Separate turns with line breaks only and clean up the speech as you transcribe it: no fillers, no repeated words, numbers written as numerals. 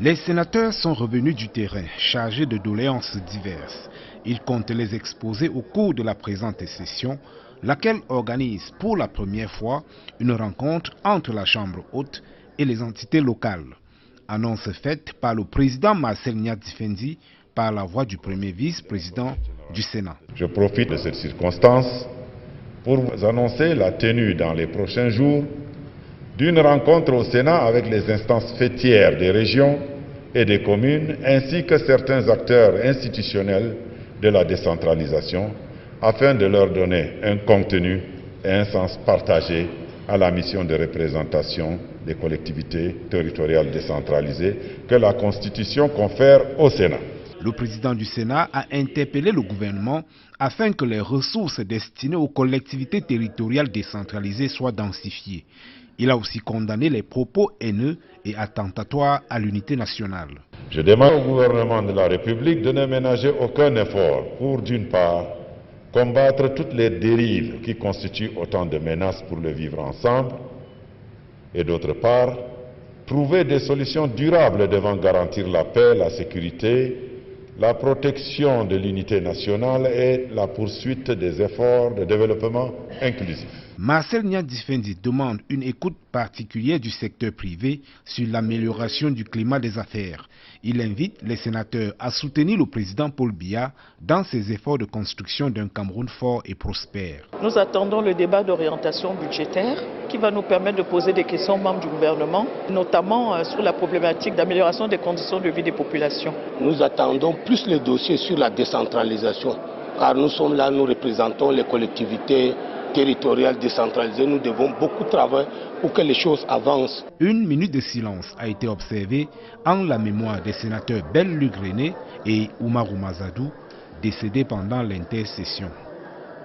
Les sénateurs sont revenus du terrain, chargés de doléances diverses. Ils comptent les exposer au cours de la présente session, laquelle organise pour la première fois une rencontre entre la Chambre haute et les entités locales. Annonce faite par le président Marcel Nyadifendi par la voix du premier vice-président du Sénat.
Je profite de cette circonstance pour vous annoncer la tenue dans les prochains jours d'une rencontre au Sénat avec les instances faîtières des régions et des communes, ainsi que certains acteurs institutionnels de la décentralisation, afin de leur donner un contenu et un sens partagé à la mission de représentation des collectivités territoriales décentralisées que la Constitution confère au Sénat.
Le président du Sénat a interpellé le gouvernement afin que les ressources destinées aux collectivités territoriales décentralisées soient densifiées. Il a aussi condamné les propos haineux et attentatoires à l'unité nationale.
Je demande au gouvernement de la République de ne ménager aucun effort pour, d'une part, combattre toutes les dérives qui constituent autant de menaces pour le vivre ensemble, et d'autre part, trouver des solutions durables devant garantir la paix, la sécurité, la protection de l'unité nationale et la poursuite des efforts de développement inclusif.
Marcel Nyadifendi demande une écoute particulière du secteur privé sur l'amélioration du climat des affaires. Il invite les sénateurs à soutenir le président Paul Biya dans ses efforts de construction d'un Cameroun fort et prospère.
Nous attendons le débat d'orientation budgétaire qui va nous permettre de poser des questions aux membres du gouvernement, notamment sur la problématique d'amélioration des conditions de vie des populations.
Nous attendons plus les dossiers sur la décentralisation, car nous sommes là, nous représentons les collectivités territoriales décentralisées. Nous devons beaucoup travailler pour que les choses avancent.
Une minute de silence a été observée en la mémoire des sénateurs Bel Luc René et Oumarou Mazadou, décédés pendant l'intercession.